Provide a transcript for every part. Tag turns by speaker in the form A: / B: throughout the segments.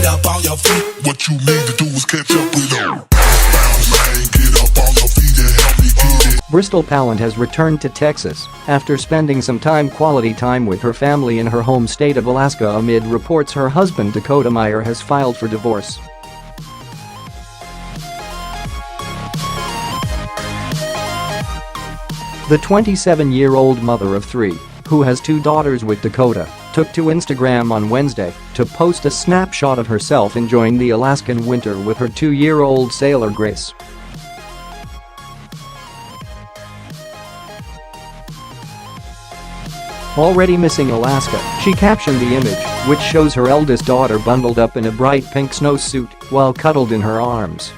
A: get up on your feet. What you need to do is catch up with them. Bounce, man, get up on your feet and help me get it.
B: Bristol Palin has returned to Texas after spending some quality time with her family in her home state of Alaska amid reports her husband Dakota Meyer has filed for divorce. The 27-year-old mother of three, who has two daughters with Dakota, took to Instagram on Wednesday to post a snapshot of herself enjoying the Alaskan winter with her 2-year-old sailor Grace. Already missing Alaska, she captioned the image, which shows her eldest daughter bundled up in a bright pink snowsuit while cuddled in her arms.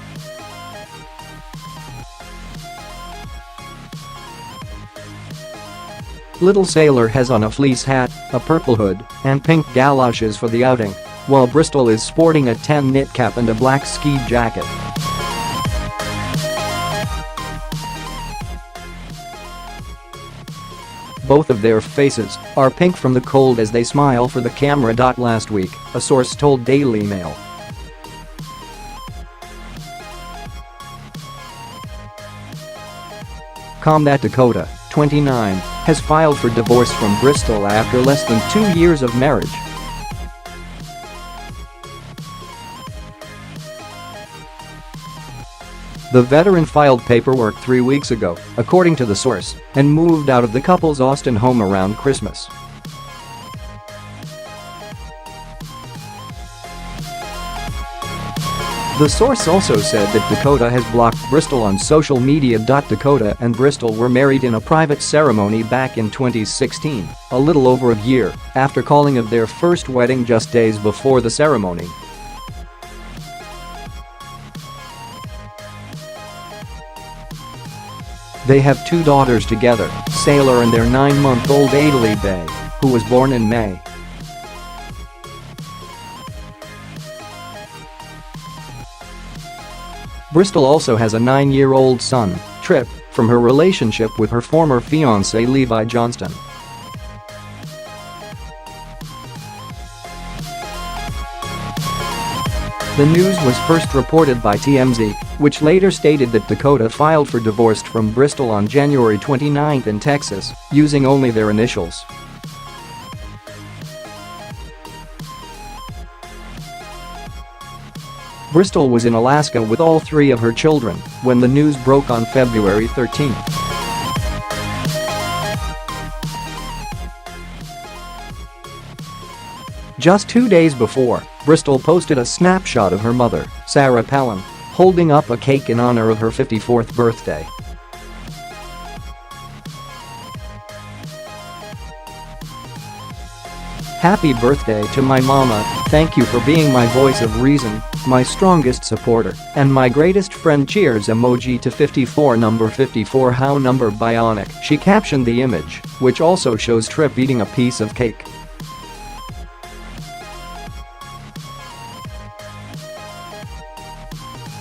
B: Little Sailor has on a fleece hat, a purple hood, and pink galoshes for the outing, while Bristol is sporting a tan knit cap and a black ski jacket. Both of their faces are pink from the cold as they smile for the camera. Last week, a source told Daily Mail. That Dakota, 29, has filed for divorce from Bristol after less than 2 years of marriage. The veteran filed paperwork 3 weeks ago, according to the source, and moved out of the couple's Austin home around Christmas. The source also said that Dakota has blocked Bristol on social media. Dakota and Bristol were married in a private ceremony back in 2016, a little over a year after calling of their first wedding just days before the ceremony. They have two daughters together, Sailor and their 9-month-old Adelaide Bay, who was born in May. Bristol also has a 9-year-old son, Trip, from her relationship with her former fiancé Levi Johnston. The news was first reported by TMZ, which later stated that Dakota filed for divorce from Bristol on January 29 in Texas, using only their initials. Bristol was in Alaska with all three of her children when the news broke on February 13. Just 2 days before, Bristol posted a snapshot of her mother, Sarah Palin, holding up a cake in honor of her 54th birthday. "Happy birthday to my mama, thank you for being my voice of reason, my strongest supporter, and my greatest friend, cheers emoji to 54 number 54 how number bionic," she captioned the image, which also shows Trip eating a piece of cake.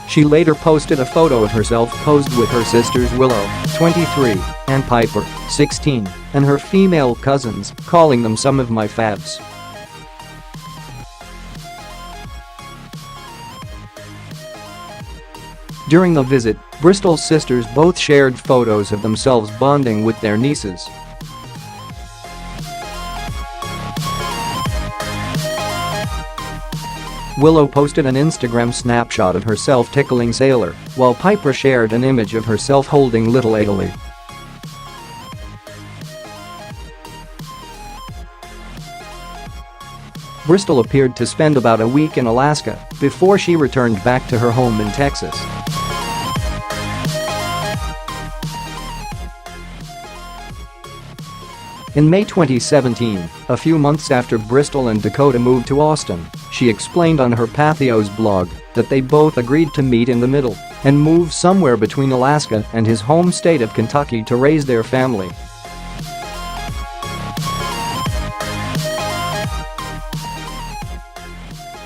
B: She later posted a photo of herself posed with her sisters Willow, 23, and Piper, 16, and her female cousins, calling them some of my faves. During the visit, Bristol's sisters both shared photos of themselves bonding with their nieces. Willow posted an Instagram snapshot of herself tickling Sailor, while Piper shared an image of herself holding little Adelaide. Bristol appeared to spend about a week in Alaska before she returned back to her home in Texas. In May 2017, a few months after Bristol and Dakota moved to Austin, she explained on her Patheos blog that they both agreed to meet in the middle and move somewhere between Alaska and his home state of Kentucky to raise their family.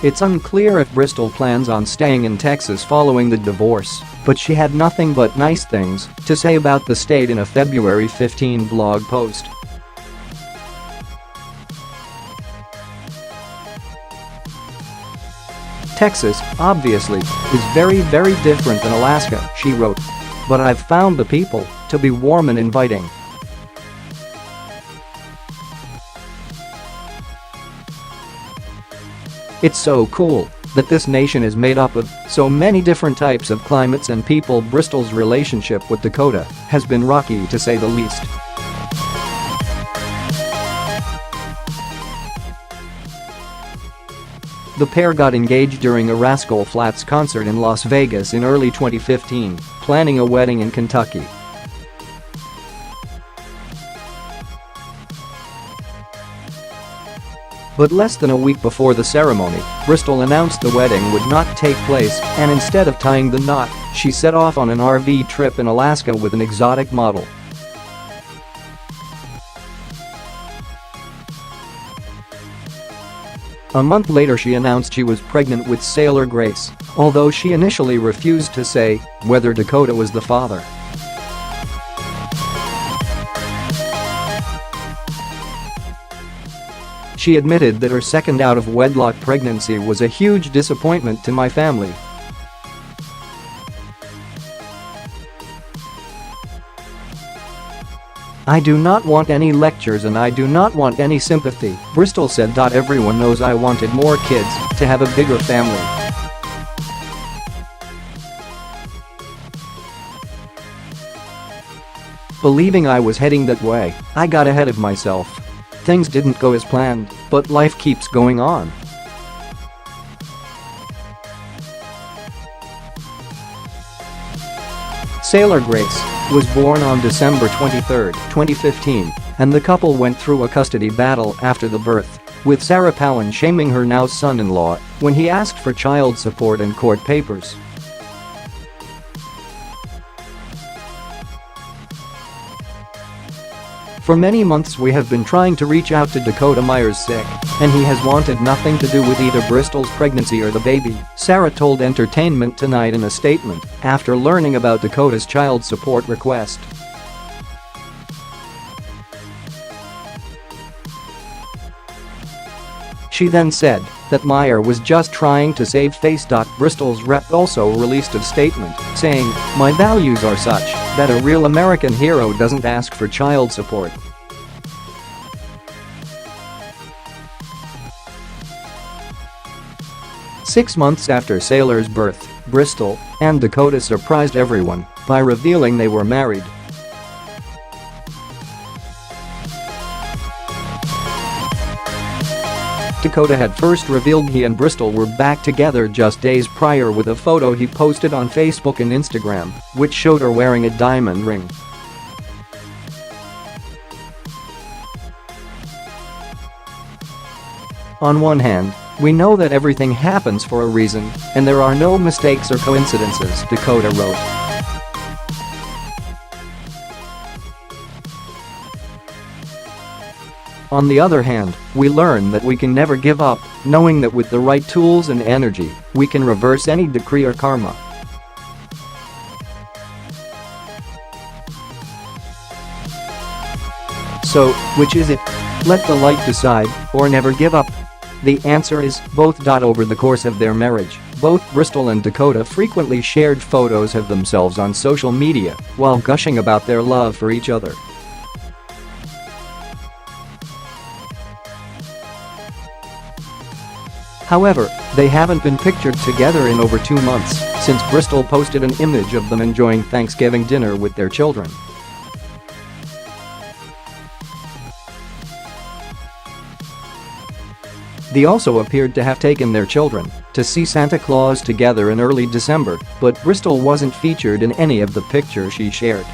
B: It's unclear if Bristol plans on staying in Texas following the divorce, but she had nothing but nice things to say about the state in a February 15 blog post. "Texas, obviously, is very, very different than Alaska," she wrote. "But I've found the people to be warm and inviting." "It's so cool that this nation is made up of so many different types of climates and people." Bristol's relationship with Dakota has been rocky, to say the least. The pair got engaged during a Rascal Flatts concert in Las Vegas in early 2015, planning a wedding in Kentucky. But less than a week before the ceremony, Bristol announced the wedding would not take place, and instead of tying the knot, she set off on an RV trip in Alaska with an exotic model. A month later, she announced she was pregnant with Sailor Grace, although she initially refused to say whether Dakota was the father. She admitted that her second out-of-wedlock pregnancy was a huge disappointment to my family. "I do not want any lectures and I do not want any sympathy," Bristol said. "Everyone knows I wanted more kids, to have a bigger family." "Believing I was heading that way, I got ahead of myself. Things didn't go as planned, but life keeps going on." Sailor Grace was born on December 23, 2015, and the couple went through a custody battle after the birth, with Sarah Palin shaming her now son-in-law when he asked for child support and court papers. "For many months we have been trying to reach out to Dakota Myers sick, and he has wanted nothing to do with either Bristol's pregnancy or the baby," Sarah told Entertainment Tonight in a statement after learning about Dakota's child support request. She then said that Meyer was just trying to save face. Bristol's rep also released a statement saying, "My values are such that a real American hero doesn't ask for child support." Six months after Sailor's birth, Bristol and Dakota surprised everyone by revealing they were married. Dakota had first revealed he and Bristol were back together just days prior with a photo he posted on Facebook and Instagram, which showed her wearing a diamond ring. "On one hand, we know that everything happens for a reason, and there are no mistakes or coincidences," Dakota wrote. "On the other hand, we learn that we can never give up, knowing that with the right tools and energy, we can reverse any decree or karma." So, which is it? Let the light decide, or never give up. The answer is both. Over the course of their marriage, both Bristol and Dakota frequently shared photos of themselves on social media while gushing about their love for each other. However, they haven't been pictured together in over 2 months since Bristol posted an image of them enjoying Thanksgiving dinner with their children. They also appeared to have taken their children to see Santa Claus together in early December, but Bristol wasn't featured in any of the pictures she shared.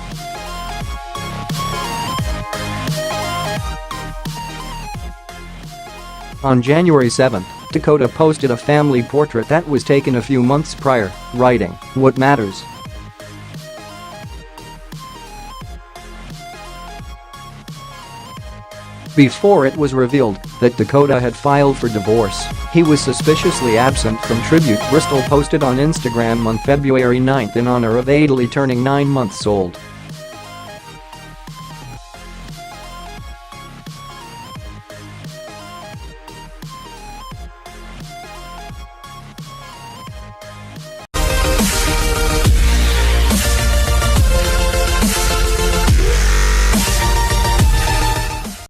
B: On January 7, Dakota posted a family portrait that was taken a few months prior, writing, "What matters?" Before it was revealed that Dakota had filed for divorce, he was suspiciously absent from tribute Bristol posted on Instagram on February 9 in honor of Adele turning 9 months old.